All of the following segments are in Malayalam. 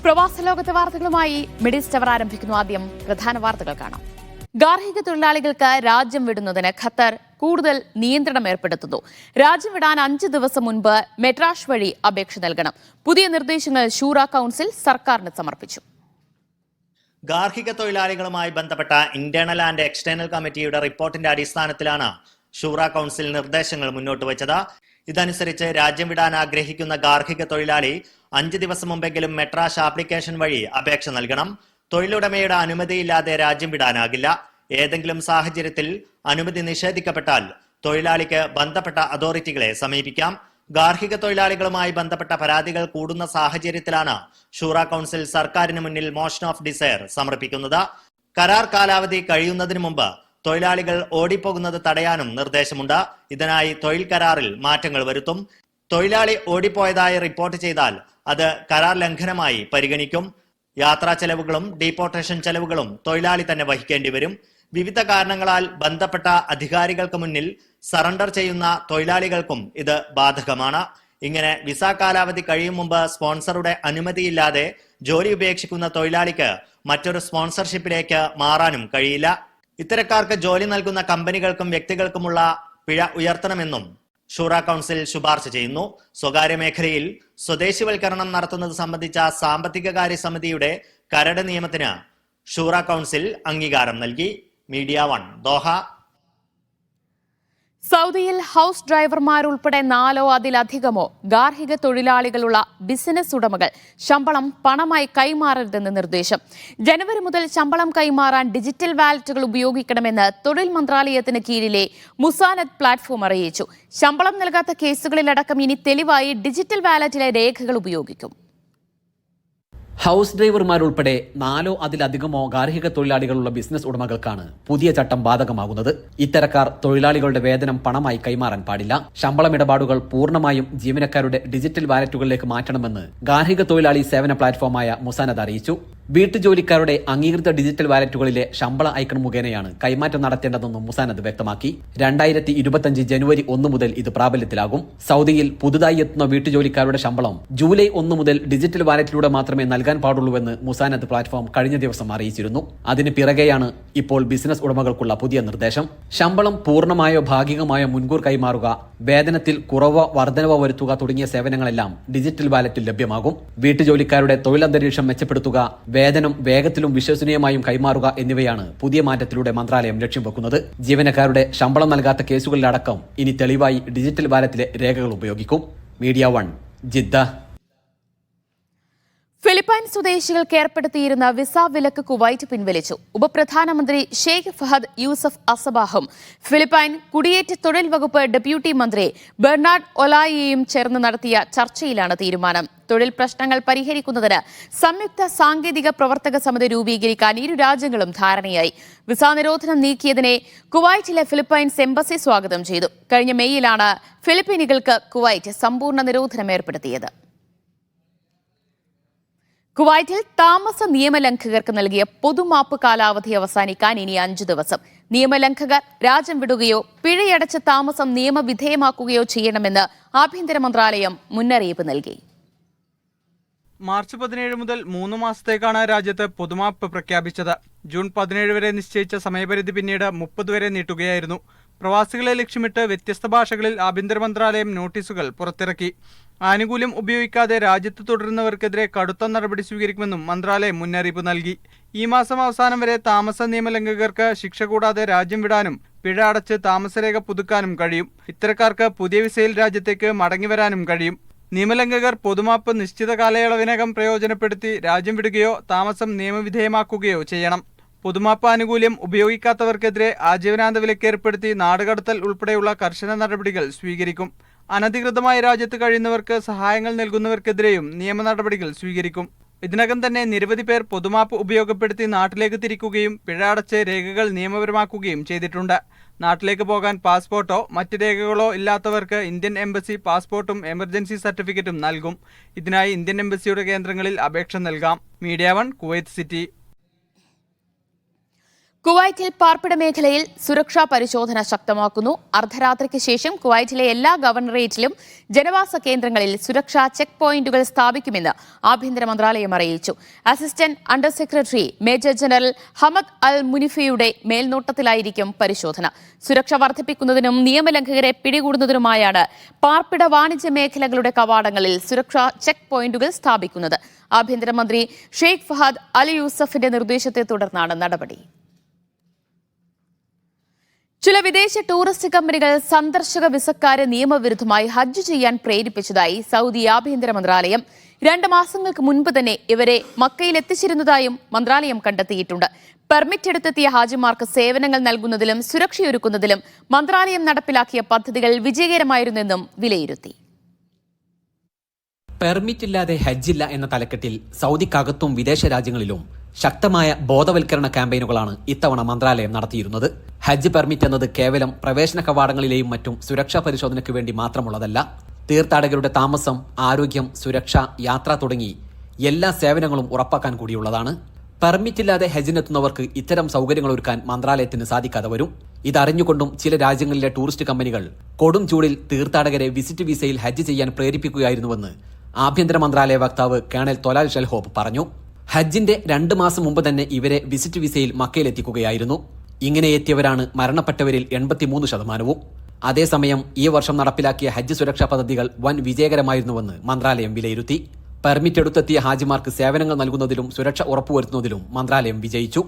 പ്രവാസ ലോകത്തെ വാർത്തകളുമായി മിഡിൽ സ്റ്റവർ ആരംഭിക്കുന്നു. ആദ്യം പ്രധാന വാർത്തകൾ കാണാം. ഗാർഹിക തൊഴിലാളികൾക്ക് രാജ്യം വിടുന്നതിന് ഖത്തർ കൂടുതൽ നിയന്ത്രണം ഏർപ്പെടുത്തുന്നു. രാജ്യം വിടാൻ 5 ദിവസം മുൻപ് മെട്രാഷ് വഴി അപേക്ഷ നൽകണം. പുതിയ നിർദ്ദേശങ്ങൾ ഷൂറ കൗൺസിൽ സർക്കാരിന് സമർപ്പിച്ചു. ഗാർഹിക തൊഴിലാളികളുമായി ബന്ധപ്പെട്ട ഇന്റേണൽ ആൻഡ് എക്സ്റ്റേണൽ കമ്മിറ്റിയുടെ റിപ്പോർട്ടിന്റെ അടിസ്ഥാനത്തിലാണ് ഷൂറ കൗൺസിൽ നിർദ്ദേശങ്ങൾ മുന്നോട്ട് വെച്ചത്. ഇതനുസരിച്ച് രാജ്യം വിടാൻ ആഗ്രഹിക്കുന്ന ഗാർഹിക തൊഴിലാളി 5 ദിവസം മുമ്പെങ്കിലും മെട്രാഷ് ആപ്ലിക്കേഷൻ വഴി അപേക്ഷ നൽകണം. തൊഴിലുടമയുടെ അനുമതിയില്ലാതെ രാജ്യം വിടാനാകില്ല. ഏതെങ്കിലും സാഹചര്യത്തിൽ അനുമതി നിഷേധിക്കപ്പെട്ടാൽ തൊഴിലാളിക്ക് ബന്ധപ്പെട്ട അതോറിറ്റികളെ സമീപിക്കാം. ഗാർഹിക തൊഴിലാളികളുമായി ബന്ധപ്പെട്ട പരാതികൾ കൂടുന്ന സാഹചര്യത്തിലാണ് ഷൂറ കൗൺസിൽ സർക്കാരിന് മുന്നിൽ മോഷൻ ഓഫ് ഡിസയർ സമർപ്പിക്കുന്നത്. കരാർ കാലാവധി കഴിയുന്നതിന് മുമ്പ് തൊഴിലാളികൾ ഓടിപ്പോകുന്നത് തടയാനും നിർദ്ദേശമുണ്ട്. ഇതിനായി തൊഴിൽ കരാറിൽ മാറ്റങ്ങൾ വരുത്തും. തൊഴിലാളി ഓടിപ്പോയതായി റിപ്പോർട്ട് ചെയ്താൽ അത് കരാർ ലംഘനമായി പരിഗണിക്കും. യാത്രാ ചെലവുകളും ഡീപ്പോർട്ടേഷൻ ചെലവുകളും തൊഴിലാളി തന്നെ വഹിക്കേണ്ടി വരും. വിവിധ കാരണങ്ങളാൽ ബന്ധപ്പെട്ട അധികാരികൾക്ക് മുന്നിൽ സറണ്ടർ ചെയ്യുന്ന തൊഴിലാളികൾക്കും ഇത് ബാധകമാണ്. ഇങ്ങനെ വിസ കാലാവധി കഴിയും മുമ്പ് സ്പോൺസറുടെ അനുമതിയില്ലാതെ ജോലി ഉപേക്ഷിക്കുന്ന തൊഴിലാളിക്ക് മറ്റൊരു സ്പോൺസർഷിപ്പിലേക്ക് മാറാനും കഴിയില്ല. ഇത്തരക്കാർക്ക് ജോലി നൽകുന്ന കമ്പനികൾക്കും വ്യക്തികൾക്കുമുള്ള പിഴ ഉയർത്തണമെന്നും ഷൂറ കൗൺസിൽ ശുപാർശ ചെയ്യുന്നു. സ്വകാര്യ മേഖലയിൽ സ്വദേശിവൽക്കരണം നടത്തുന്നത് സംബന്ധിച്ച സാമ്പത്തികകാര്യ സമിതിയുടെ കരട് നിയമത്തിന് ഷൂറ കൗൺസിൽ അംഗീകാരം നൽകി. Media 1 Doha. സൗദിയിൽ ഹൌസ് ഡ്രൈവർമാരുൾപ്പെടെ 4 അതിലധികമോ ഗാർഹിക തൊഴിലാളികളുള്ള ബിസിനസ് ഉടമകൾ ശമ്പളം പണമായി കൈമാറരുതെന്ന് നിർദ്ദേശം. ജനുവരി മുതൽ ശമ്പളം കൈമാറാൻ ഡിജിറ്റൽ വാലറ്റുകൾ ഉപയോഗിക്കണമെന്ന് തൊഴിൽ മന്ത്രാലയത്തിന് കീഴിലെ മുസാനത്ത് പ്ലാറ്റ്ഫോം അറിയിച്ചു. ശമ്പളം നൽകാത്ത കേസുകളിലടക്കം ഇനി തെളിവായി ഡിജിറ്റൽ വാലറ്റിലെ രേഖകൾ ഉപയോഗിക്കും. ഹൌസ് ഡ്രൈവർമാരുൾപ്പെടെ 4 അതിലധികമോ ഗാർഹിക തൊഴിലാളികളുള്ള ബിസിനസ് ഉടമകൾക്കാണ് പുതിയ ചട്ടം ബാധകമാകുന്നത്. ഇത്തരക്കാർ തൊഴിലാളികളുടെ വേതനം പണമായി കൈമാറാൻ പാടില്ല. ശമ്പളം ഇടപാടുകൾ പൂർണ്ണമായും ജീവനക്കാരുടെ ഡിജിറ്റൽ വാലറ്റുകളിലേക്ക് മാറ്റണമെന്ന് ഗാർഹിക തൊഴിലാളി സേവന പ്ലാറ്റ്ഫോമായ മുസാനത്ത് അറിയിച്ചു. വീട്ടുജോലിക്കാരുടെ അംഗീകൃത ഡിജിറ്റൽ വാലറ്റുകളിലെ ശമ്പള ഐക്കൺ മുഖേനയാണ് കൈമാറ്റം നടത്തേണ്ടതെന്നും മുസാനത്ത് വ്യക്തമാക്കി. 2025 ജനുവരി 1 മുതൽ ഇത് പ്രാബല്യത്തിലാകും. സൗദിയിൽ പുതുതായി എത്തുന്ന വീട്ടുജോലിക്കാരുടെ ശമ്പളം ജൂലൈ 1 മുതൽ ഡിജിറ്റൽ വാലറ്റിലൂടെ മാത്രമേ നൽകാൻ പാടുള്ളൂവെന്ന് മുസാനത്ത് പ്ലാറ്റ്ഫോം കഴിഞ്ഞ ദിവസം അറിയിച്ചിരുന്നു. അതിന് പിറകെയാണ് ഇപ്പോൾ ബിസിനസ് ഉടമകൾക്കുള്ള പുതിയ നിർദ്ദേശം. ശമ്പളം പൂർണ്ണമായോ ഭാഗികമായോ മുൻകൂർ കൈമാറുക, വേതനത്തിൽ കുറവോ വർധനവോ വരുത്തുക തുടങ്ങിയ സേവനങ്ങളെല്ലാം ഡിജിറ്റൽ വാലറ്റിൽ ലഭ്യമാകും. വീട്ടുജോലിക്കാരുടെ തൊഴിലന്തരീക്ഷം മെച്ചപ്പെടുത്തുക, വേതനം വേഗത്തിലും വിശ്വസനീയമായും കൈമാറുക എന്നിവയാണ് പുതിയ മാറ്റത്തിലൂടെ മന്ത്രാലയം ലക്ഷ്യം വെക്കുന്നത്. ജീവനക്കാരുടെ ശമ്പളം നൽകാത്ത കേസുകളിലടക്കം ഇനി തെളിവായി ഡിജിറ്റൽ വാലറ്റിലെ രേഖകൾ ഉപയോഗിക്കും. Media 1 Jeddah. ഫിലിപ്പൈൻ സ്വദേശികൾക്ക് ഏർപ്പെടുത്തിയിരുന്ന വിസ വിലക്ക് കുവൈറ്റ് പിൻവലിച്ചു. ഉപപ്രധാനമന്ത്രി ഷെയ്ഖ് ഫഹദ് യൂസഫ് അസബാഹും ഫിലിപ്പൈൻ കുടിയേറ്റ തൊഴിൽ വകുപ്പ് ഡെപ്യൂട്ടി മന്ത്രി ബെർണാഡ് ഒലായിയും ചേർന്ന് നടത്തിയ ചർച്ചയിലാണ് തീരുമാനം. തൊഴിൽ പ്രശ്നങ്ങൾ പരിഹരിക്കുന്നതിന് സംയുക്ത സാങ്കേതിക പ്രവർത്തക സമിതി രൂപീകരിക്കാൻ ഇരു രാജ്യങ്ങളും ധാരണയായി. വിസ നിരോധനം നീക്കിയതിനെ കുവൈറ്റിലെ ഫിലിപ്പൈൻസ് എംബസി സ്വാഗതം ചെയ്തു. കഴിഞ്ഞ മെയ്യിലാണ് ഫിലിപ്പീനുകൾക്ക് കുവൈറ്റ് സമ്പൂർണ്ണ നിരോധനം ഏർപ്പെടുത്തിയത്. കുവൈറ്റിൽ താമസ നിയമലംഘകർക്ക് നൽകിയ പൊതുമാപ്പ് കാലാവധി അവസാനിക്കാൻ ഇനി 5 ദിവസം. നിയമലംഘകർ രാജ്യം വിടുകയോ പിഴയടച്ച് താമസം നിയമവിധേയമാക്കുകയോ ചെയ്യണമെന്ന് ആഭ്യന്തര മന്ത്രാലയം മുന്നറിയിപ്പ് നൽകി. മാർച്ച് 17 മുതൽ 3 മാസത്തേക്കാണ് രാജ്യത്ത് പൊതുമാപ്പ് പ്രഖ്യാപിച്ചത്. ജൂൺ 17 വരെ നിശ്ചയിച്ച സമയപരിധി പിന്നീട് 30 വരെ നീട്ടുകയായിരുന്നു. പ്രവാസികളെ ലക്ഷ്യമിട്ട് വ്യത്യസ്ത ഭാഷകളിൽ ആഭ്യന്തര മന്ത്രാലയം നോട്ടീസുകൾ പുറത്തിറക്കി. ആനുകൂല്യം ഉപയോഗിക്കാതെ രാജ്യത്ത് തുടരുന്നവർക്കെതിരെ കടുത്ത നടപടി സ്വീകരിക്കുമെന്നും മന്ത്രാലയം മുന്നറിയിപ്പ് നൽകി. ഈ മാസം അവസാനം വരെ താമസ നിയമലംഘകർക്ക് ശിക്ഷ കൂടാതെ രാജ്യം വിടാനും പിഴ അടച്ച് താമസരേഖ പുതുക്കാനും കഴിയും. ഇത്തരക്കാർക്ക് പുതിയ വിസയിൽ രാജ്യത്തേക്ക് മടങ്ങിവരാനും കഴിയും. നിയമലംഘകർ പൊതുമാപ്പ് നിശ്ചിത കാലയളവിനകം പ്രയോജനപ്പെടുത്തി രാജ്യം വിടുകയോ താമസം നിയമവിധേയമാക്കുകയോ ചെയ്യണം. പൊതുമാപ്പ് ആനുകൂല്യം ഉപയോഗിക്കാത്തവർക്കെതിരെ ആജീവനാന്ത വിലക്ക് ഏർപ്പെടുത്തി നാടുകടത്തൽ ഉൾപ്പെടെയുള്ള കർശന നടപടികൾ സ്വീകരിക്കും. അനധികൃതമായി രാജ്യത്ത് കഴിയുന്നവർക്ക് സഹായങ്ങൾ നൽകുന്നവർക്കെതിരെയും നിയമ നടപടികൾ സ്വീകരിക്കും. ഇതിനകം തന്നെ നിരവധി പേർ പൊതുമാപ്പ് ഉപയോഗപ്പെടുത്തി നാട്ടിലേക്ക് തിരിക്കുകയും പിഴ അടച്ച് രേഖകൾ നിയമപരമാക്കുകയും ചെയ്തിട്ടുണ്ട്. നാട്ടിലേക്ക് പോകാൻ പാസ്പോർട്ടോ മറ്റ് രേഖകളോ ഇല്ലാത്തവർക്ക് ഇന്ത്യൻ എംബസി പാസ്പോർട്ടും എമർജൻസി സർട്ടിഫിക്കറ്റും നൽകും. ഇതിനായി ഇന്ത്യൻ എംബസിയുടെ കേന്ദ്രങ്ങളിൽ അപേക്ഷ നൽകാം. Media 1 Kuwait city. കുവൈറ്റിൽ പാർപ്പിട മേഖലയിൽ സുരക്ഷാ പരിശോധന ശക്തമാക്കുന്നു. അർദ്ധരാത്രിക്ക് ശേഷം കുവൈറ്റിലെ എല്ലാ ഗവർണറേറ്റിലും ജനവാസ കേന്ദ്രങ്ങളിൽ സുരക്ഷാ ചെക്ക് പോയിന്റുകൾ സ്ഥാപിക്കുമെന്ന് ആഭ്യന്തര മന്ത്രാലയം അറിയിച്ചു. Assistant under secretary major general Hamad Al മുനിഫിയുടെ മേൽനോട്ടത്തിലായിരിക്കും പരിശോധന. സുരക്ഷ വർദ്ധിപ്പിക്കുന്നതിനും നിയമലംഘകരെ പിടികൂടുന്നതിനുമായാണ് പാർപ്പിട വാണിജ്യ മേഖലകളുടെ കവാടങ്ങളിൽ സുരക്ഷാ ചെക്ക് പോയിന്റുകൾ സ്ഥാപിക്കുന്നത്. ആഭ്യന്തരമന്ത്രി ഷെയ്ഖ് ഫഹദ് അൽ യൂസഫിന്റെ നിർദ്ദേശത്തെ തുടർന്നാണ് നടപടി. ചില വിദേശ ടൂറിസ്റ്റ് കമ്പനികൾ സന്ദർശക വിസക്കാരെ നിയമവിരുദ്ധമായി ഹജ്ജ് ചെയ്യാൻ പ്രേരിപ്പിച്ചതായി സൗദി ആഭ്യന്തര മന്ത്രാലയം. 2 മാസങ്ങൾക്ക് മുൻപ് തന്നെ ഇവരെ മക്കയിൽ എത്തിച്ചിരുന്നതായും മന്ത്രാലയം കണ്ടെത്തിയിട്ടുണ്ട്. പെർമിറ്റ് എടുത്തെത്തിയ ഹാജിമാർക്ക് സേവനങ്ങൾ നൽകുന്നതിലും സുരക്ഷയൊരുക്കുന്നതിലും മന്ത്രാലയം നടപ്പിലാക്കിയ പദ്ധതികൾ വിജയകരമായിരുന്നെന്നും വിലയിരുത്തി. പെർമിറ്റ് ഇല്ലാതെ ഹജ്ജില്ല എന്ന തലക്കെട്ടിൽ സൗദിക്കകത്തും വിദേശ രാജ്യങ്ങളിലും ശക്തമായ ബോധവൽക്കരണ ക്യാമ്പയിനുകളാണ് ഇത്തവണ മന്ത്രാലയം നടത്തിയിരുന്നത്. ഹജ്ജ് പെർമിറ്റ് എന്നത് കേവലം പ്രവേശന കവാടങ്ങളിലെയും മറ്റും സുരക്ഷാ പരിശോധനയ്ക്ക് വേണ്ടി മാത്രമുള്ളതല്ല. തീർത്ഥാടകരുടെ താമസം, ആരോഗ്യം, സുരക്ഷ, യാത്ര തുടങ്ങി എല്ലാ സേവനങ്ങളും ഉറപ്പാക്കാൻ കൂടിയുള്ളതാണ്. പെർമിറ്റില്ലാതെ ഹജ്ജിനെത്തുന്നവർക്ക് ഇത്തരം സൗകര്യങ്ങൾ ഒരുക്കാൻ മന്ത്രാലയത്തിന് സാധിക്കാതെ വരും. ഇതറിഞ്ഞുകൊണ്ടും ചില രാജ്യങ്ങളിലെ ടൂറിസ്റ്റ് കമ്പനികൾ കൊടും ചൂടിൽ തീർത്ഥാടകരെ വിസിറ്റ് വിസയിൽ ഹജ്ജ് ചെയ്യാൻ പ്രേരിപ്പിക്കുകയായിരുന്നുവെന്ന് ആഭ്യന്തര മന്ത്രാലയ വക്താവ് കേണൽ തൊലാൽ ഷെൽഹോബ് പറഞ്ഞു. ഹജ്ജിന്റെ 2 മാസം മുമ്പ് തന്നെ ഇവരെ വിസിറ്റ് വിസയിൽ മക്കയിലെത്തിക്കുകയായിരുന്നു. ഇങ്ങനെ എത്തിയവരാണ് മരണപ്പെട്ടവരിൽ 83%. അതേസമയം ഈ വർഷം നടപ്പിലാക്കിയ ഹജ്ജ് സുരക്ഷാ പദ്ധതികൾ വൻ വിജയകരമായിരുന്നുവെന്ന് മന്ത്രാലയം വിലയിരുത്തി. പെർമിറ്റ് എടുത്തെത്തിയ ഹാജിമാർക്ക് സേവനങ്ങൾ നൽകുന്നതിലും സുരക്ഷ ഉറപ്പുവരുത്തുന്നതിലും മന്ത്രാലയം വിജയിച്ചു.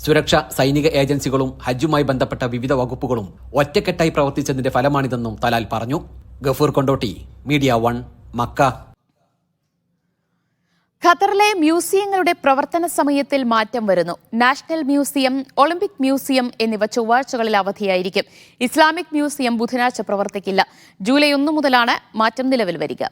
സുരക്ഷ, സൈനിക ഏജൻസികളും ഹജ്ജുമായി ബന്ധപ്പെട്ട വിവിധ വകുപ്പുകളും ഒറ്റക്കെട്ടായി പ്രവർത്തിച്ചതിന്റെ ഫലമാണിതെന്നും തലാൽ പറഞ്ഞു. Gafoor Kondotty, media 1, Mecca. ഖത്തറിലെ മ്യൂസിയങ്ങളുടെ പ്രവർത്തന സമയത്തിൽ മാറ്റം വരുന്നു. നാഷണൽ മ്യൂസിയം, ഒളിമ്പിക് മ്യൂസിയം എന്നിവ ചൊവ്വാഴ്ചകളിൽ അവധിയായിരിക്കും. ഇസ്ലാമിക് മ്യൂസിയം ബുധനാഴ്ച പ്രവർത്തിക്കില്ല. ജൂലൈ 1 മുതലാണ് മാറ്റം നിലവിൽ വരിക.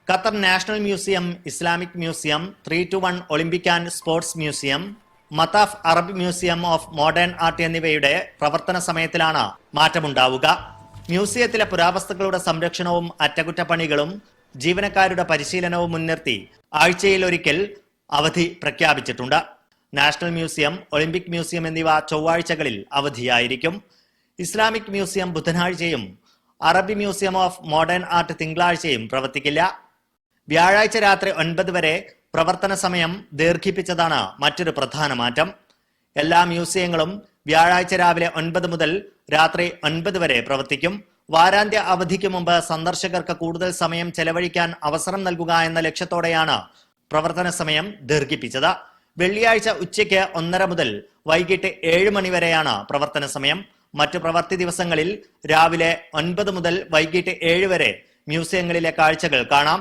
Qatar national museum, Islamic museum, 3-1 Olympic and sports museum, Mataf Arab museum of modern art എന്നിവയുടെ പ്രവർത്തന സമയത്തിലാണ് മാറ്റമുണ്ടാവുക. മ്യൂസിയത്തിലെ പുരാവസ്തുക്കളുടെ സംരക്ഷണവും അറ്റകുറ്റപ്പണികളും ജീവനക്കാരുടെ പരിശീലനവും മുൻനിർത്തി ആഴ്ചയിൽ ഒരിക്കൽ അവധി പ്രഖ്യാപിച്ചിട്ടുണ്ട്. നാഷണൽ മ്യൂസിയം, ഒളിമ്പിക് മ്യൂസിയം എന്നിവ ചൊവ്വാഴ്ചകളിൽ അവധിയായിരിക്കും. ഇസ്ലാമിക് മ്യൂസിയം ബുധനാഴ്ചയും അറബി മ്യൂസിയം ഓഫ് മോഡേൺ ആർട്ട് തിങ്കളാഴ്ചയും പ്രവർത്തിക്കില്ല. വ്യാഴാഴ്ച രാത്രി 9 വരെ പ്രവർത്തന സമയം ദീർഘിപ്പിച്ചതാണ് മറ്റൊരു പ്രധാന മാറ്റം. എല്ലാ മ്യൂസിയങ്ങളും വ്യാഴാഴ്ച രാവിലെ 9 മുതൽ രാത്രി 9 വരെ പ്രവർത്തിക്കും. വാരാന്ത്യ അവധിക്ക് മുമ്പ് സന്ദർശകർക്ക് കൂടുതൽ സമയം ചെലവഴിക്കാൻ അവസരം നൽകുക എന്ന ലക്ഷ്യത്തോടെയാണ് പ്രവർത്തന സമയം ദീർഘിപ്പിച്ചത്. വെള്ളിയാഴ്ച ഉച്ചയ്ക്ക് 1:30 മുതൽ വൈകിട്ട് 7 മണി വരെയാണ് പ്രവർത്തന സമയം. മറ്റു പ്രവൃത്തി ദിവസങ്ങളിൽ രാവിലെ 9 മുതൽ വൈകിട്ട് 7 വരെ മ്യൂസിയങ്ങളിലെ കാഴ്ചകൾ കാണാം.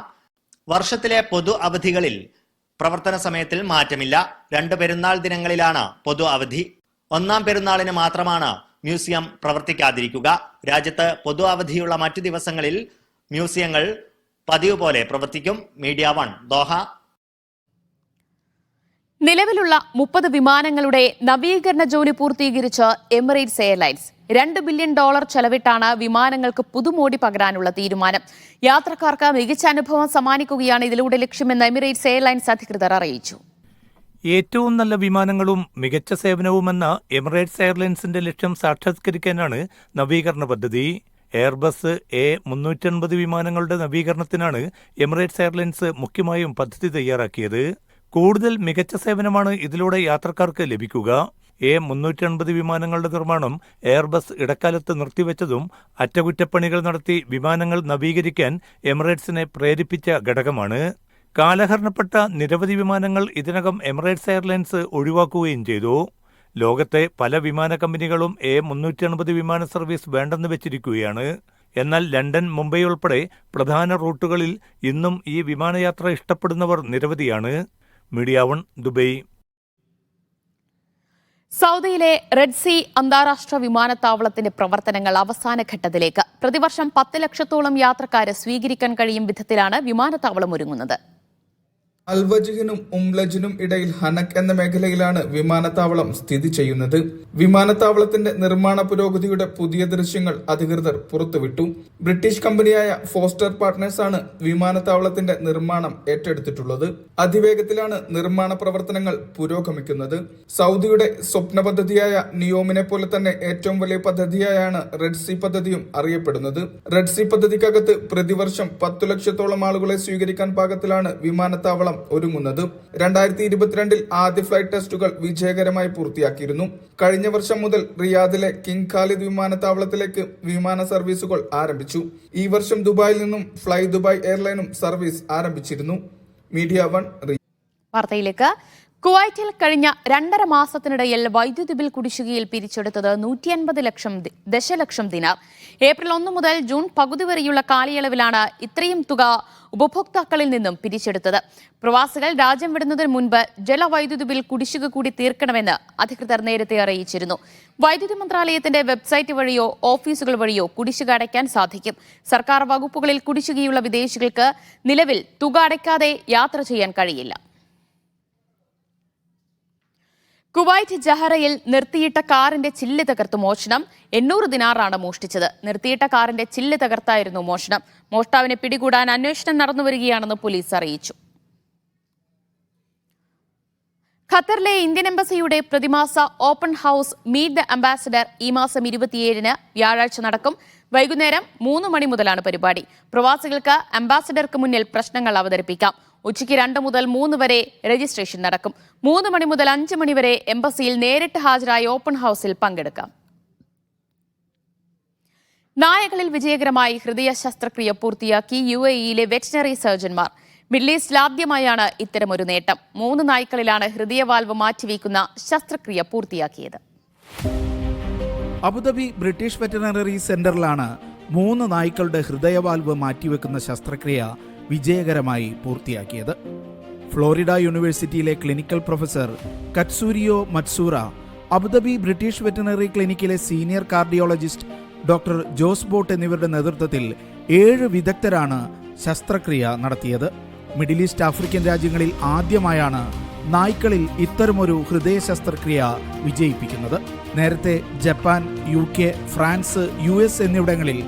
വർഷത്തിലെ പൊതു അവധികളിൽ പ്രവർത്തന സമയത്തിൽ മാറ്റമില്ല. 2 പെരുന്നാൾ ദിനങ്ങളിലാണ് പൊതു അവധി. 1-ാം പെരുന്നാളിന് മാത്രമാണ് മ്യൂസിയം പ്രവർത്തിക്കാതിരിക്കുക. രാജ്യത്ത് പൊതു അവധിയുള്ള മറ്റു ദിവസങ്ങളിൽ മ്യൂസിയങ്ങൾ പതിവ് പോലെ പ്രവർത്തിക്കും. Media 1, Doha. നിലവിലുള്ള 30 വിമാനങ്ങളുടെ നവീകരണ ജോലി പൂർത്തീകരിച്ച് എമിറേറ്റ്സ് എയർലൈൻസ്. $2 ബില്യൺ ചെലവിട്ടാണ് വിമാനങ്ങൾക്ക് പുതുമോടി പകരാനുള്ള തീരുമാനം. യാത്രക്കാർക്ക് മികച്ച അനുഭവം സമ്മാനിക്കുകയാണ് ഇതിലൂടെ ലക്ഷ്യമെന്ന് എമിറേറ്റ്സ് എയർലൈൻസ് അധികൃതർ അറിയിച്ചു. ഏറ്റവും നല്ല വിമാനങ്ങളും മികച്ച സേവനവുമെന്ന എമിറേറ്റ്സ് എയർലൈൻസിന്റെ ലക്ഷ്യം സാക്ഷാത്കരിക്കാനാണ് നവീകരണ പദ്ധതി. എയർബസ് A380 വിമാനങ്ങളുടെ നവീകരണത്തിനാണ് എമിറേറ്റ്സ് എയർലൈൻസ് മുഖ്യമായും പദ്ധതി തയ്യാറാക്കിയത്. കൂടുതൽ മികച്ച സേവനമാണ് ഇതിലൂടെ യാത്രക്കാർക്ക് ലഭിക്കുക. A380 വിമാനങ്ങളുടെ നിർമ്മാണം എയർബസ് ഇടക്കാലത്ത് നിർത്തിവെച്ചതും അറ്റകുറ്റപ്പണികൾ നടത്തി വിമാനങ്ങൾ നവീകരിക്കാൻ എമിറേറ്റ്സിനെ പ്രേരിപ്പിച്ച ഘടകമാണ്. കാലഹരണപ്പെട്ട നിരവധി വിമാനങ്ങൾ ഇതിനകം എമിറേറ്റ്സ് എയർലൈൻസ് ഒഴിവാക്കുകയും ചെയ്തു. ലോകത്തെ പല വിമാന കമ്പനികളും A380 വിമാന സർവീസ് വേണ്ടെന്ന് വെച്ചിരിക്കുകയാണ്. എന്നാൽ ലണ്ടൻ, മുംബൈ ഉൾപ്പെടെ പ്രധാന റൂട്ടുകളിൽ ഇന്നും ഈ വിമാനയാത്ര ഇഷ്ടപ്പെടുന്നവർ നിരവധിയാണ്. Media 1, Dubai. സൗദിയിലെ റെഡ് സീ അന്താരാഷ്ട്ര വിമാനത്താവളത്തിന്റെ പ്രവർത്തനങ്ങൾ അവസാന ഘട്ടത്തിലേക്ക്. പ്രതിവർഷം 10 ലക്ഷത്തോളം യാത്രക്കാരെ സ്വീകരിക്കാൻ കഴിയും വിധത്തിലാണ് വിമാനത്താവളം ഒരുങ്ങുന്നത്. അൽവജിഹിനും ഉംലജിനും ഇടയിൽ ഹനക് എന്ന മേഖലയിലാണ് വിമാനത്താവളം സ്ഥിതി ചെയ്യുന്നത്. വിമാനത്താവളത്തിന്റെ നിർമ്മാണ പുരോഗതിയുടെ പുതിയ ദൃശ്യങ്ങൾ അധികൃതർ പുറത്തുവിട്ടു. ബ്രിട്ടീഷ് കമ്പനിയായ ഫോസ്റ്റർ പാർട്ട്നേഴ്സ് ആണ് വിമാനത്താവളത്തിന്റെ നിർമ്മാണം ഏറ്റെടുത്തിട്ടുള്ളത്. അതിവേഗത്തിലാണ് നിർമ്മാണ പ്രവർത്തനങ്ങൾ പുരോഗമിക്കുന്നത്. സൗദിയുടെ സ്വപ്ന പദ്ധതിയായ നിയോമിനെ പോലെ തന്നെ ഏറ്റവും വലിയ പദ്ധതിയായാണ് റെഡ് സീ പദ്ധതിയും അറിയപ്പെടുന്നത്. റെഡ് സീ പദ്ധതിക്കകത്ത് പ്രതിവർഷം 10 ലക്ഷത്തോളം ആളുകളെ സ്വീകരിക്കാൻ പാകത്തിലാണ് വിമാനത്താവളം ഒരുങ്ങുന്നത്. 2022 ആദ്യ ഫ്ലൈറ്റ് ടെസ്റ്റുകൾ വിജയകരമായി പൂർത്തിയാക്കിയിരുന്നു. കഴിഞ്ഞ വർഷം മുതൽ റിയാദിലെ കിങ് ഖാലിദ് വിമാനത്താവളത്തിലേക്ക് വിമാന സർവീസുകൾ ആരംഭിച്ചു. ഈ വർഷം ദുബായിൽ നിന്നും ഫ്ലൈ ദുബായ് എയർലൈനും സർവീസ് ആരംഭിച്ചിരുന്നു. മീഡിയ 1 വാർത്തയിലേക്ക്. കുവൈറ്റിൽ കഴിഞ്ഞ 2.5 മാസത്തിനിടയിൽ വൈദ്യുതി ബിൽ കുടിശ്ശികയിൽ പിരിച്ചെടുത്തത് 150 ദശലക്ഷം ദിനാർ. ഏപ്രിൽ 1 മുതൽ ജൂൺ പകുതി വരെയുള്ള കാലയളവിലാണ് ഇത്രയും തുക ഉപഭോക്താക്കളിൽ നിന്നും പിരിച്ചെടുത്തത്. പ്രവാസികൾ രാജ്യം വിടുന്നതിന് മുൻപ് ജലവൈദ്യുതി ബിൽ കുടിശ്ശിക കൂടി തീർക്കണമെന്ന് അധികൃതർ നേരത്തെ അറിയിച്ചിരുന്നു. വൈദ്യുതി മന്ത്രാലയത്തിന്റെ വെബ്സൈറ്റ് വഴിയോ ഓഫീസുകൾ വഴിയോ കുടിശ്ശിക അടയ്ക്കാൻ സാധിക്കും. സർക്കാർ വകുപ്പുകളിൽ കുടിശ്ശികയുള്ള വിദേശികൾക്ക് നിലവിൽ തുക അടയ്ക്കാതെ യാത്ര ചെയ്യാൻ കഴിയില്ല. കുവൈറ്റ് ജഹറയിൽ നിർത്തിയിട്ട കാറിന്റെ ചില്ല് തകർത്ത് മോഷണം. 800 ദിനാറാണ് മോഷ്ടിച്ചത്. നിർത്തിയിട്ട കാറിന്റെ ചില്ല് തകർത്തായിരുന്നു മോഷണം. മോഷ്ടാവിനെ പിടികൂടാൻ അന്വേഷണം നടന്നുവരികയാണെന്ന് പോലീസ് അറിയിച്ചു. ഖത്തറിലെ ഇന്ത്യൻ എംബസിയുടെ പ്രതിമാസ open house meet the ambassador ഈ മാസം 27-ന് വ്യാഴാഴ്ച നടക്കും. വൈകുന്നേരം 3 മണി മുതലാണ് പരിപാടി. പ്രവാസികൾക്ക് അംബാസഡർക്ക് മുന്നിൽ പ്രശ്നങ്ങൾ അവതരിപ്പിക്കാം. ഉച്ചയ്ക്ക് 2 മുതൽ 3 വരെ രജിസ്ട്രേഷൻ നടക്കും. 3 മണി മുതൽ 5 മണി വരെ എംബസിയിൽ നേരിട്ട് ഹാജരായി ഓപ്പൺ ഹൌസിൽ പങ്കെടുക്കാം. നായകളിൽ വിജയകരമായി ഹൃദയ ശസ്ത്രക്രിയ പൂർത്തിയാക്കി UAE-യിലെ വെറ്റിനറി സർജൻമാർ. മിഡിൽ ഈസ്റ്റിൽ ആദ്യമായാണ് ഇത്തരമൊരു നേട്ടം. 3 നായ്ക്കളിലാണ് ഹൃദയവാൽവ് മാറ്റിവെക്കുന്ന ശസ്ത്രക്രിയ പൂർത്തിയാക്കിയത്. അബുദാബി ബ്രിട്ടീഷ് വെറ്ററിനറി സെന്ററിലാണ് 3 നായ്ക്കളുടെ ഹൃദയവാൽവ് മാറ്റിവെക്കുന്ന ശസ്ത്രക്രിയ വിജയകരമായി പൂർത്തിയാക്കിയത്. ഫ്ലോറിഡ യൂണിവേഴ്സിറ്റിയിലെ clinical professor Katsuhiro Matsuura, Abu Dhabi British veterinary ക്ലിനിക്കിലെ senior cardiologist doctor Jose Bott എന്നിവരുടെ നേതൃത്വത്തിൽ 7 വിദഗ്ധരാണ് ശസ്ത്രക്രിയ നടത്തിയത്. മിഡിൽ ഈസ്റ്റ് ആഫ്രിക്കൻ രാജ്യങ്ങളിൽ ആദ്യമായാണ് നായ്ക്കളിൽ ഇത്തരമൊരു ഹൃദയ ശസ്ത്രക്രിയ വിജയിപ്പിക്കുന്നത്. നേരത്തെ ജപ്പാൻ, UK, ഫ്രാൻസ്, US എന്നിവിടങ്ങളിൽ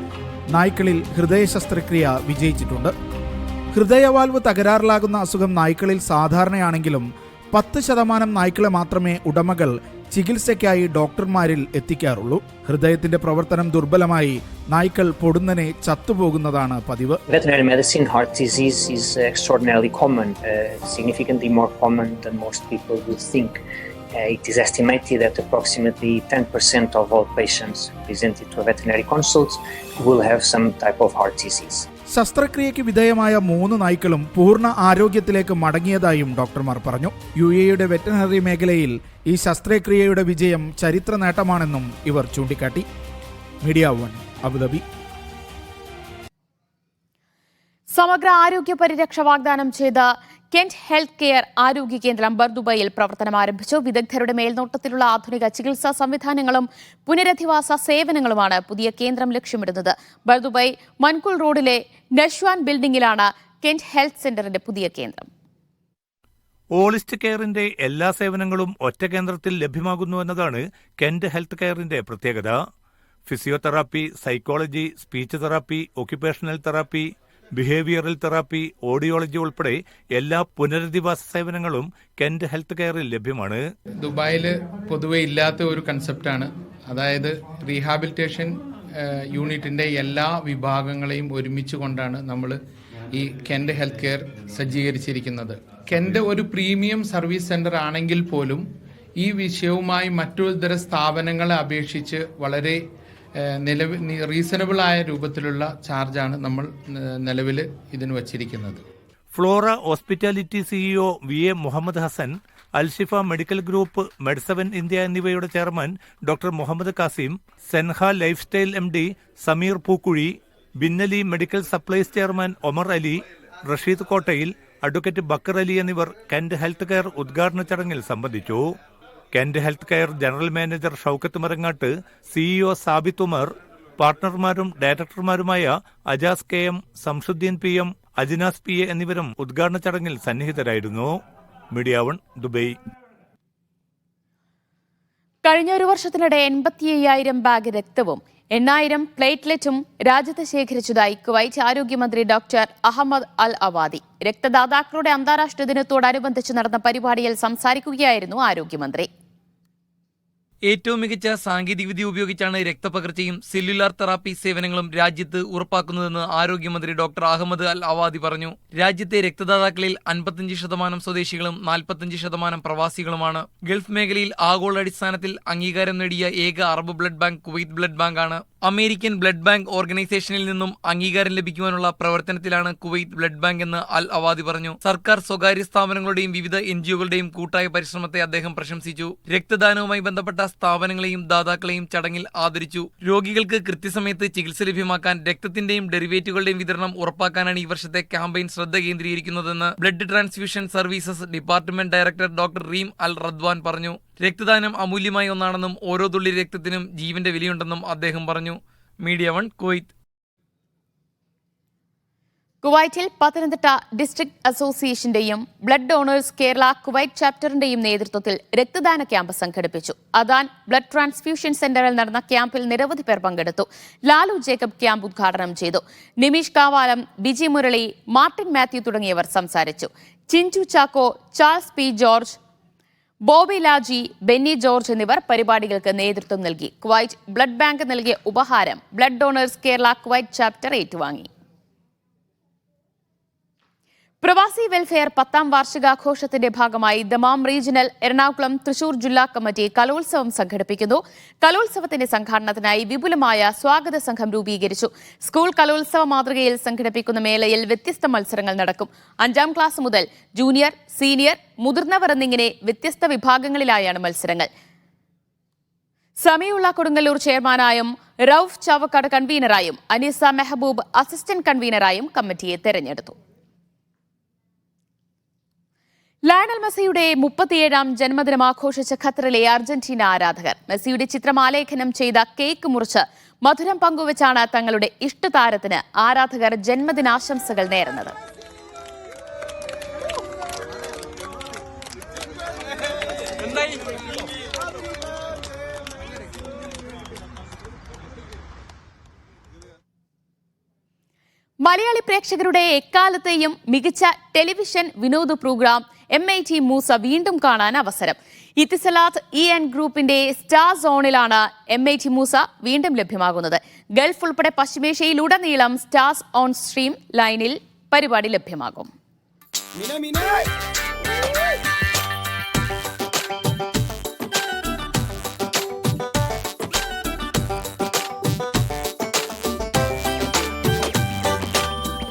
നായ്ക്കളിൽ ഹൃദയ ശസ്ത്രക്രിയ വിജയിച്ചിട്ടുണ്ട്. ഹൃദയവാൽവ് തകരാറിലാകുന്ന അസുഖം നായ്ക്കളിൽ സാധാരണയാണെങ്കിലും 10% നായ്ക്കളെ മാത്രമേ ഉടമകൾ ചികിത്സയ്ക്കായി ഡോക്ടർമാരിൽ എത്തിക്കാറുള്ളൂ. ഹൃദയത്തിന്റെ പ്രവർത്തനം ദുർബലമായി നായ്ക്കൾ പൊടുന്നനെ ചത്തുപോകുന്നതാണ് പതിവ്. Veterinary medicine, heart disease is extraordinarily common, significantly more common than most people would think. It is estimated that approximately 10% of all patients presented to a veterinary consult will have some type of heart disease. ശസ്ത്രക്രിയയ്ക്ക് വിധേയമായ 3 നായ്ക്കളും പൂർണ്ണ ആരോഗ്യത്തിലേക്ക് മടങ്ങിയതായും ഡോക്ടർമാർ പറഞ്ഞു. UAE-യുടെ വെറ്ററിനറി മേഖലയിൽ ഈ ശസ്ത്രക്രിയയുടെ വിജയം ചരിത്ര നേട്ടമാണെന്നും ഇവർ ചൂണ്ടിക്കാട്ടി. Media 1 Abu Dhabi. സമഗ്ര ആരോഗ്യ പരിരക്ഷ വാഗ്ദാനം ചെയ്ത കെന്റ് ഹെൽത്ത് കെയർ ആരോഗ്യ കേന്ദ്രം ബർദുബയിൽ പ്രവർത്തനം ആരംഭിച്ചു. വിദഗ്ധരുടെ മേൽനോട്ടത്തിലുള്ള ആധുനിക ചികിത്സാ സംവിധാനങ്ങളും പുനരധിവാസ സേവനങ്ങളുമാണ് പുതിയ കേന്ദ്രം ലക്ഷ്യമിടുന്നത്. ബർദുബൈ മൻകുൽ റോഡിലെ നഷ്വാൻ ബിൽഡിംഗിലാണ് കെന്റ് ഹെൽത്ത് സെന്ററിന്റെ പുതിയ കേന്ദ്രം. ഹോളിസ്റ്റ് കെയറിന്റെ എല്ലാ സേവനങ്ങളും ഒറ്റ കേന്ദ്രത്തിൽ ലഭ്യമാകുന്നു എന്നതാണ് കെന്റ് ഹെൽത്ത് കെയറിന്റെ പ്രത്യേകത. Physiotherapy, psychology, speech therapy, occupational therapy, behavioural therapy, audiology ഉൾപ്പെടെ എല്ലാ പുനരധിവാസ സേവനങ്ങളും കെന്റ് ഹെൽത്ത് കെയറിൽ ലഭ്യമാണ്. ദുബായിൽ പൊതുവെ ഇല്ലാത്ത ഒരു കൺസെപ്റ്റാണ്. അതായത് റീഹാബിലിറ്റേഷൻ യൂണിറ്റിൻ്റെ എല്ലാ വിഭാഗങ്ങളെയും ഒരുമിച്ച് കൊണ്ടാണ് നമ്മൾ ഈ കെന്റ് ഹെൽത്ത് കെയർ സജ്ജീകരിച്ചിരിക്കുന്നത്. കെന്റ് ഒരു പ്രീമിയം സർവീസ് സെൻ്റർ ആണെങ്കിൽ പോലും ഈ വിഷയവുമായി മറ്റു ഇതര സ്ഥാപനങ്ങളെ അപേക്ഷിച്ച് വളരെ റീസണബിളായ രൂപത്തിലുള്ള ചാർജാണ് നമ്മൾ നിലവിൽ ഇതിന് വച്ചിരിക്കുന്നത്. Flora hospitality CEO VA Muhammad Hasan, Alshifa medical group, Med Seven India എന്നിവയുടെ ചെയർമാൻ ഡോക്ടർ മുഹമ്മദ് കാസിം, സെൻഹ lifestyle MD Sameer Pookkuzhi, ബിന്നലി medical supplies chairman Omar Ali, Rasheed Kottayil, advocate Backer Ali എന്നിവർ കെന്റ് ഹെൽത്ത് കെയർ ഉദ്ഘാടന ചടങ്ങിൽ സംബന്ധിച്ചു. Kent health care general manager Shoukath Marangattu, CEO Sabith Umar, പാർട്ണർമാരും ഡയറക്ടർമാരുമായ Ajas KM, Samsudheen PM, Ajinas PA എന്നിവരും ഉദ്ഘാടന ചടങ്ങിൽ സന്നിഹിതരായിരുന്നു. Media 1 Dubai. കഴിഞ്ഞ ഒരു വർഷത്തിനിടെ 85,000 ബാഗ് രക്തവും 8,000 പ്ലേറ്റ്ലെറ്റും രാജ്യത്ത് ശേഖരിച്ചതായി കുവൈറ്റ് ആരോഗ്യമന്ത്രി ഡോക്ടർ അഹമ്മദ് അൽ അവാദി. രക്തദാതാക്കളുടെ അന്താരാഷ്ട്ര ദിനത്തോടനുബന്ധിച്ച് നടന്ന പരിപാടിയിൽ സംസാരിക്കുകയായിരുന്നു ആരോഗ്യമന്ത്രി. ഏറ്റവും മികച്ച സാങ്കേതികവിദ്യ ഉപയോഗിച്ചാണ് രക്തപകർച്ചയും സെല്ലുലാർ തെറാപ്പി സേവനങ്ങളും രാജ്യത്ത് ഉറപ്പാക്കുന്നതെന്ന് ആരോഗ്യമന്ത്രി ഡോക്ടർ അഹമ്മദ് അൽ അവാദി പറഞ്ഞു. രാജ്യത്തെ രക്തദാതാക്കളിൽ 55% സ്വദേശികളും 45% പ്രവാസികളുമാണ്. ഗൾഫ് മേഖലയിൽ ആഗോളാടിസ്ഥാനത്തിൽ അംഗീകാരം നേടിയ ഏക Arab blood bank Kuwait blood ബാങ്കാണ്. അമേരിക്കൻ ബ്ലഡ് ബാങ്ക് ഓർഗനൈസേഷനിൽ നിന്നും അംഗീകാരം ലഭിക്കുവാനുള്ള പ്രവർത്തനത്തിലാണ് കുവൈറ്റ് ബ്ലഡ് ബാങ്ക് എന്ന് അൽ അവാദി പറഞ്ഞു. സർക്കാർ, സ്വകാര്യ സ്ഥാപനങ്ങളുടെയും വിവിധ NGOകളുടെയും കൂട്ടായ പരിശ്രമത്തെ അദ്ദേഹം പ്രശംസിച്ചു. രക്തദാനവുമായി ബന്ധപ്പെട്ട സ്ഥാപനങ്ങളെയും ദാതാക്കളെയും ചടങ്ങിൽ ആദരിച്ചു. രോഗികൾക്ക് കൃത്യസമയത്ത് ചികിത്സ ലഭ്യമാക്കാൻ രക്തത്തിന്റെയും ഡെറിവേറ്റുകളുടെയും വിതരണം ഉറപ്പാക്കാനാണ് ഈ വർഷത്തെ ക്യാമ്പയിൻ ശ്രദ്ധ കേന്ദ്രീകരിക്കുന്നതെന്ന് blood transfusion services department director doctor Reem Al Radwan പറഞ്ഞു. രക്തദാനം അമൂല്യമായ ഒന്നാണെന്നും ഓരോ തുള്ളി രക്തത്തിനും ജീവന്റെ വിലയുണ്ടെന്നും അദ്ദേഹം പറഞ്ഞു. Media 1 Kuwait. കുവൈറ്റിൽ പത്തനംതിട്ട ഡിസ്ട്രിക്ട് അസോസിയേഷന്റെയും ബ്ലഡ് ഡോണേഴ്സ് കേരള കുവൈറ്റ് ചാപ്റ്ററിന്റെയും നേതൃത്വത്തിൽ രക്തദാന ക്യാമ്പ് സംഘടിപ്പിച്ചു. അദാൻ ബ്ലഡ് ട്രാൻസ്ഫ്യൂഷൻ സെന്ററിൽ നടന്ന ക്യാമ്പിൽ നിരവധി പേർ പങ്കെടുത്തു. ലാലു ജേക്കബ് ക്യാമ്പ് ഉദ്ഘാടനം ചെയ്തു. നിമീഷ് കാവാലം, ബിജി മുരളി, മാർട്ടിൻ മാത്യു തുടങ്ങിയവർ സംസാരിച്ചു. Chinchu Chacko, Charles P. George, Bobby Laji, Benny George എന്നിവർ പരിപാടികൾക്ക് നേതൃത്വം നൽകി. കുവൈറ്റ് ബ്ലഡ് ബാങ്ക് നൽകിയ ഉപഹാരം blood donors Kerala Kuwait chapter ഏറ്റുവാങ്ങി. പ്രവാസി വെൽഫെയർ 10ാം വാർഷികാഘോഷത്തിന്റെ ഭാഗമായി ദമാം റീജിയണൽ, എറണാകുളം, തൃശൂർ ജില്ലാ കമ്മിറ്റി കലോത്സവം സംഘടിപ്പിക്കുന്നു. കലോത്സവത്തിന്റെ സംഘാടനത്തിനായി വിപുലമായ സ്വാഗത സംഘം രൂപീകരിച്ചു. സ്കൂൾ കലോത്സവ മാതൃകയിൽ സംഘടിപ്പിക്കുന്ന മേളയിൽ വ്യത്യസ്ത മത്സരങ്ങൾ നടക്കും. 5ാം ക്ലാസ് മുതൽ ജൂനിയർ, സീനിയർ, മുതിർന്നവർ എന്നിങ്ങനെ വ്യത്യസ്ത വിഭാഗങ്ങളിലായാണ് മത്സരങ്ങൾ. സമീഉള്ള കൊടുങ്ങല്ലൂർ ചെയർമാനായും റൌഫ് ചാവക്കാട് കൺവീനറായും അനീസ മെഹബൂബ് അസിസ്റ്റന്റ് കൺവീനറായും കമ്മിറ്റിയെ തെരഞ്ഞെടുത്തു. ലയണൽ മെസ്സിയുടെ 37ാം ജന്മദിനം ആഘോഷിച്ച ഖത്തറിലെ അർജന്റീന ആരാധകർ മെസ്സിയുടെ ചിത്രം ആലേഖനം ചെയ്ത കേക്ക് മുറിച്ച് മധുരം പങ്കുവച്ചാണ് തങ്ങളുടെ ഇഷ്ടതാരത്തിന് ആരാധകർ ജന്മദിനാശംസകൾ നേർന്നത്. മലയാളി പ്രേക്ഷകരുടെ എക്കാലത്തെയും മികച്ച ടെലിവിഷൻ വിനോദ പ്രോഗ്രാം MIT മൂസ വീണ്ടും കാണാൻ അവസരം. ഇത്തിസലാത്ത് EN ഗ്രൂപ്പിന്റെ സ്റ്റാർ സോണിലാണ് MIT മൂസ വീണ്ടും ലഭ്യമാകുന്നത്. ഗൾഫ് ഉൾപ്പെടെ പശ്ചിമേഷ്യയിലുടനീളം സ്റ്റാർസ് ഓൺ സ്ട്രീം ലൈനിൽ പരിപാടി ലഭ്യമാകും.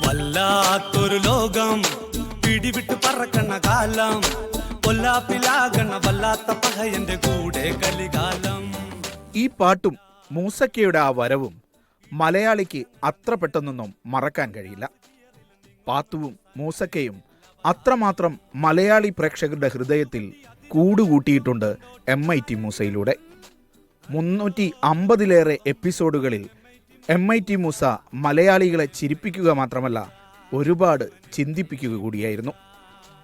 വല്ലാത്തൊരു ലോകം, പിടിവിട്ട് പറക്കണ കാലം, കൊല്ലാപ്പിലാകണ വല്ലാത്ത പഹയന്റെ കൂടെ കലികാലം. ഈ പാട്ടും മൂസക്കയുടെ ആ വരവും മലയാളിക്ക് അത്ര പെട്ടെന്നൊന്നും മറക്കാൻ കഴിയില്ല. പാത്തുവും മൂസക്കയും അത്രമാത്രം മലയാളി പ്രേക്ഷകരുടെ ഹൃദയത്തിൽ കൂടുകൂട്ടിയിട്ടുണ്ട് MIT മൂസയിലൂടെ. 350-ലേറെ എപ്പിസോഡുകളിൽ MIT മൂസ മലയാളികളെ ചിരിപ്പിക്കുക മാത്രമല്ല ഒരുപാട് ചിന്തിപ്പിക്കുക കൂടിയായിരുന്നു.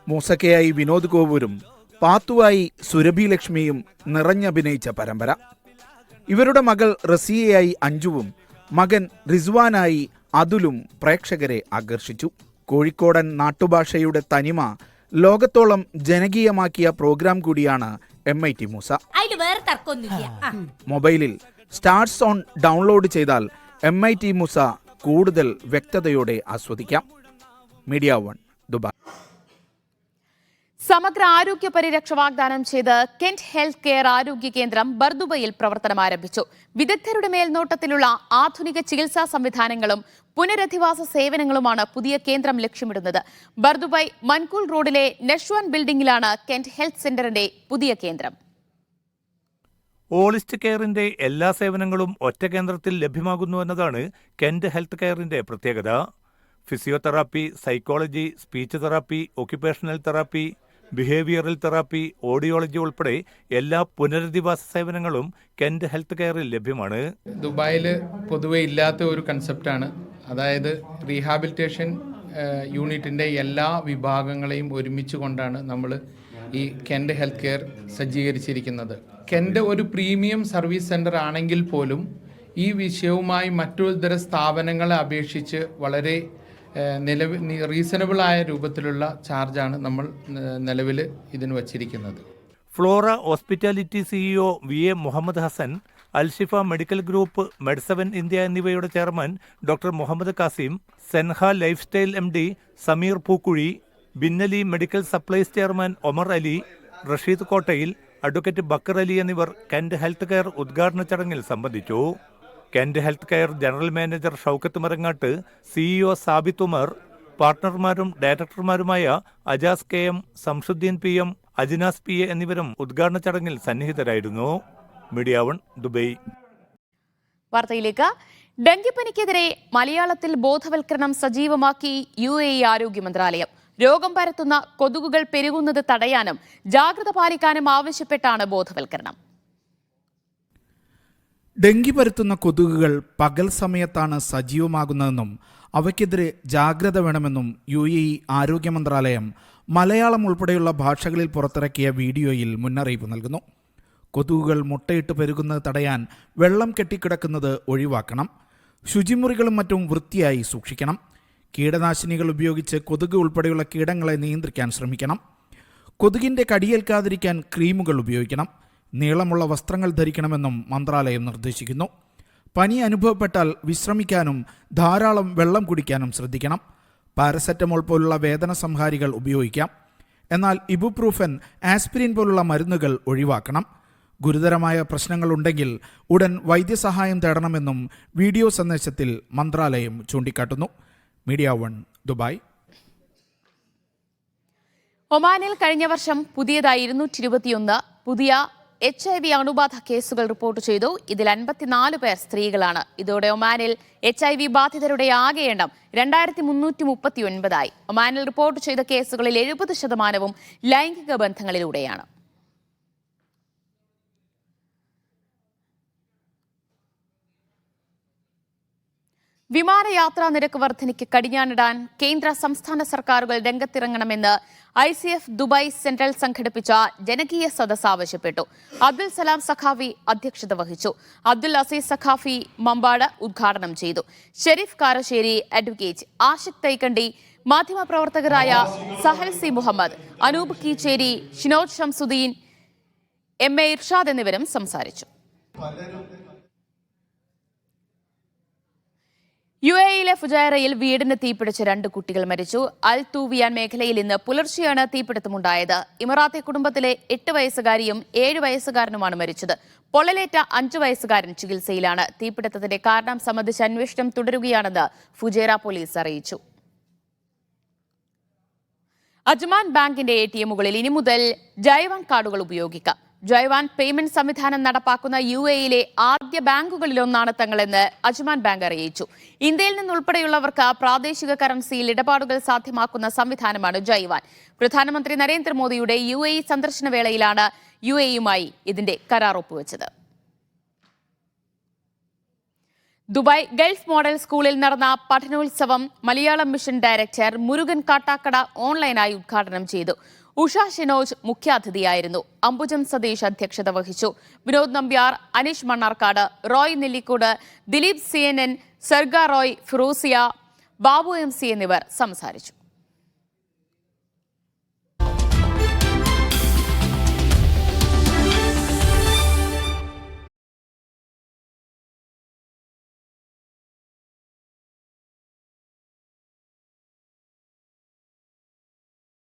മൂസക്കയായി വിനോദ് കോവൂരും പാത്തുവായി സുരഭി ലക്ഷ്മിയും നിറഞ്ഞഭിനയിച്ച പരമ്പര. ഇവരുടെ മകൾ റസിയയായി അഞ്ജുവും മകൻ റിസ്വാനായി അതുലും പ്രേക്ഷകരെ ആകർഷിച്ചു. കോഴിക്കോടൻ നാട്ടുഭാഷയുടെ തനിമ ലോകത്തോളം ജനകീയമാക്കിയ പ്രോഗ്രാം കൂടിയാണ് MIT മൂസ. മൊബൈലിൽ സ്റ്റാർസ് ഓൺ ഡൗൺലോഡ് ചെയ്താൽ MIT മൂസ കൂടുതൽ വ്യക്തതയോടെ ആസ്വദിക്കാം. Media 1 Dubai. സമഗ്ര ആരോഗ്യ പരിരക്ഷ വാഗ്ദാനം ചെയ്ത് കെന്റ് ഹെൽത്ത് കെയർ ആരോഗ്യ കേന്ദ്രം ബർദുബയിൽ പ്രവർത്തനം ആരംഭിച്ചു. വിദഗ്ധരുടെ മേൽനോട്ടത്തിലുള്ള ആധുനിക ചികിത്സാ സംവിധാനങ്ങളും പുനരധിവാസ സേവനങ്ങളുമാണ് പുതിയ കേന്ദ്രം ലക്ഷ്യമിടുന്നത്. ബർദുബൈ മൻകൂൾ റോഡിലെ നഷ്വാൻ ബിൽഡിംഗിലാണ് കെന്റ് ഹെൽത്ത് സെന്ററിന്റെ പുതിയ കേന്ദ്രം. ഹോളിസ്റ്റിക് കെയറിന്റെ എല്ലാ സേവനങ്ങളും ഒറ്റ കേന്ദ്രത്തിൽ ലഭ്യമാകുന്നു എന്നതാണ് കെന്റ് ഹെൽത്ത് കെയറിന്റെ പ്രത്യേകത. Physiotherapy, psychology, speech therapy, occupational therapy, behavioural therapy, audiology ഉൾപ്പെടെ എല്ലാ പുനരധിവാസ സേവനങ്ങളും കെന്റ് ഹെൽത്ത് കെയറിൽ ലഭ്യമാണ്. ദുബായിൽ പൊതുവെ ഇല്ലാത്ത ഒരു കൺസെപ്റ്റാണ്. അതായത് റീഹാബിലിറ്റേഷൻ യൂണിറ്റിൻ്റെ എല്ലാ വിഭാഗങ്ങളെയും ഒരുമിച്ച് കൊണ്ടാണ് നമ്മൾ ഈ കെൻഡ് ഹെൽത്ത് കെയർ സജ്ജീകരിച്ചിരിക്കുന്നത്. കെൻഡ് ഒരു പ്രീമിയം സർവീസ് സെൻ്റർ ആണെങ്കിൽ പോലും ഈ വിഷയവുമായി മറ്റൊരു സ്ഥാപനങ്ങളെ അപേക്ഷിച്ച് വളരെ റീസണബിളായ രൂപത്തിലുള്ള ചാർജാണ് നമ്മൾ നിലവിൽ ഇതിന് വച്ചിരിക്കുന്നത്. Flora hospitality CEO VA Muhammad Hasan, Alshifa medical group, മെഡ്7 ഇന്ത്യ എന്നിവയുടെ ചെയർമാൻ ഡോക്ടർ മുഹമ്മദ് കാസിം, സെൻഹ lifestyle MD Sameer Pookkuzhi, ബിന്നലി medical supplies chairman Omar Ali, Rasheed Kottayil, advocate Backer Ali എന്നിവർ കെൻഡ് ഹെൽത്ത് കെയർ ഉദ്ഘാടന ചടങ്ങിൽ സംബന്ധിച്ചു. Kend health care general manager Shoukath Marangattu, CEO Sabith Umar, പാർട്ണർമാരും ഡയറക്ടർമാരുമായ Ajas KM, Samsudheen PM, Ajinas PA എന്നിവരും ഉദ്ഘാടന ചടങ്ങിൽ സന്നിഹിതരായിരുന്നു. Media 1 Dubai. വാർത്തയിലേക്ക്. ഡെങ്കിപ്പനിക്കെതിരെ മലയാളത്തിൽ ബോധവൽക്കരണം സജീവമാക്കി UAE ആരോഗ്യ മന്ത്രാലയം. രോഗം പരത്തുന്ന കൊതുകുകൾ പെരുകുന്നത് തടയാനും ജാഗ്രത പാലിക്കാനും ആവശ്യപ്പെട്ടാണ് ബോധവൽക്കരണം. ഡെങ്കി പരത്തുന്ന കൊതുകുകൾ പകൽ സമയത്താണ് സജീവമാകുന്നതെന്നും അവയ്ക്കെതിരെ ജാഗ്രത വേണമെന്നും UAE ആരോഗ്യ മന്ത്രാലയം മലയാളം ഉൾപ്പെടെയുള്ള ഭാഷകളിൽ പുറത്തിറക്കിയ വീഡിയോയിൽ മുന്നറിയിപ്പ് നൽകുന്നു. കൊതുകുകൾ മുട്ടയിട്ട് പെരുകുന്നത് തടയാൻ വെള്ളം കെട്ടിക്കിടക്കുന്നത് ഒഴിവാക്കണം. ശുചിമുറികളും മറ്റും വൃത്തിയായി സൂക്ഷിക്കണം. കീടനാശിനികൾ ഉപയോഗിച്ച് കൊതുക് ഉൾപ്പെടെയുള്ള കീടങ്ങളെ നിയന്ത്രിക്കാൻ ശ്രമിക്കണം. കൊതുകിൻ്റെ കടിയേൽക്കാതിരിക്കാൻ ക്രീമുകൾ ഉപയോഗിക്കണം. നീളമുള്ള വസ്ത്രങ്ങൾ ധരിക്കണമെന്നും മന്ത്രാലയം നിർദ്ദേശിക്കുന്നു. പനി അനുഭവപ്പെട്ടാൽ വിശ്രമിക്കാനും ധാരാളം വെള്ളം കുടിക്കാനും ശ്രദ്ധിക്കണം. പാരസെറ്റമോൾ പോലുള്ള വേദന സംഹാരികൾ ഉപയോഗിക്കാം. എന്നാൽ ഇബുപ്രൂഫൻ, ആസ്പിരിൻ പോലുള്ള മരുന്നുകൾ ഒഴിവാക്കണം. ഗുരുതരമായ പ്രശ്നങ്ങളുണ്ടെങ്കിൽ ഉടൻ വൈദ്യസഹായം തേടണമെന്നും വീഡിയോ സന്ദേശത്തിൽ മന്ത്രാലയം ചൂണ്ടിക്കാട്ടുന്നു. Media 1 Dubai. ഒമാനിൽ കഴിഞ്ഞ വർഷം പുതിയതായി 221 പുതിയ HIV അണുബാധ കേസുകൾ റിപ്പോർട്ട് ചെയ്തു. ഇതിൽ 54 പേർ സ്ത്രീകളാണ്. ഇതോടെ ഒമാനിൽ HIV ബാധിതരുടെ ആകെ എണ്ണം 2339 ഒമാനിൽ റിപ്പോർട്ട് ചെയ്ത കേസുകളിൽ 70% ലൈംഗിക ബന്ധങ്ങളിലൂടെയാണ്. വിമാനയാത്രാ നിരക്ക് വർധനയ്ക്ക് കടിഞ്ഞാണിടാൻ കേന്ദ്ര സംസ്ഥാന സർക്കാരുകൾ രംഗത്തിറങ്ങണമെന്ന് ICF ദുബായ് സെൻട്രൽ സംഘടിപ്പിച്ച ജനകീയ സദസ്സ് ആവശ്യപ്പെട്ടു. അബ്ദുൽ സലാം സഖാഫി അധ്യക്ഷത വഹിച്ചു. അബ്ദുൽ അസീസ് സഖാഫി മമ്പാട് ഉദ്ഘാടനം ചെയ്തു. ഷെരീഫ് കാരശ്ശേരി, അഡ്വക്കേറ്റ് ആഷിഖ് തൈക്കണ്ടി, മാധ്യമപ്രവർത്തകരായ സഹൽ സി മുഹമ്മദ്, അനൂപ് കീച്ചേരി, ഷിനോജ് ഷംസുദ്ദീൻ, MA ഇർഷാദ് എന്നിവരും സംസാരിച്ചു. UAEയിലെ ഫുജൈറയിൽ വീടിന് തീപിടിച്ച് 2 കുട്ടികൾ മരിച്ചു. അൽ തൂവിയാൻ മേഖലയിൽ ഇന്ന് പുലർച്ചെയാണ് തീപിടുത്തമുണ്ടായത്. ഇമറാത്തി കുടുംബത്തിലെ 8 വയസ്സുകാരിയും 7 വയസ്സുകാരനുമാണ് മരിച്ചത്. പൊള്ളലേറ്റ 5 വയസ്സുകാരൻ ചികിത്സയിലാണ്. തീപിടുത്തത്തിന്റെ കാരണം സംബന്ധിച്ച് അന്വേഷണം തുടരുകയാണെന്ന് ഫുജൈറ പോലീസ് അറിയിച്ചു. അജ്മാൻ ബാങ്കിന്റെ ATMകളിൽ ഇനി മുതൽ ജൈവാൻ കാർഡുകൾ ഉപയോഗിക്കാം. ജൈവാൻ പേയ്മെന്റ് സംവിധാനം നടപ്പാക്കുന്ന UAEയിലെ ആദ്യ ബാങ്കുകളിലൊന്നാണ് തങ്ങളെന്ന് അജ്മാൻ ബാങ്ക് അറിയിച്ചു. ഇന്ത്യയിൽ നിന്നുൾപ്പെടെയുള്ളവർക്ക് പ്രാദേശിക കറൻസിയിൽ ഇടപാടുകൾ സാധ്യമാക്കുന്ന സംവിധാനമാണ് ജൈവാൻ. പ്രധാനമന്ത്രി നരേന്ദ്രമോദിയുടെ UAE സന്ദർശന വേളയിലാണ് UAEയുമായി ഇതിന്റെ കരാർ ഒപ്പുവെച്ചത്. ദുബായ് ഗൾഫ് മോഡൽ സ്കൂളിൽ നടന്ന പഠനോത്സവം മലയാളം മിഷൻ ഡയറക്ടർ മുരുകൻ കാട്ടാക്കട ഓൺലൈനായി ഉദ്ഘാടനം ചെയ്തു. ഉഷ ഷിനോജ് മുഖ്യാതിഥിയായിരുന്നു. അംബുജം സതീഷ് അധ്യക്ഷത വഹിച്ചു. വിനോദ് നമ്പ്യാർ, അനീഷ് മണ്ണാർക്കാട്, റോയ് നെല്ലിക്കോട്, ദിലീപ് CNN, സർഗ റോയ്, ഫിറോസിയ, ബാബു MC എന്നിവർ സംസാരിച്ചു.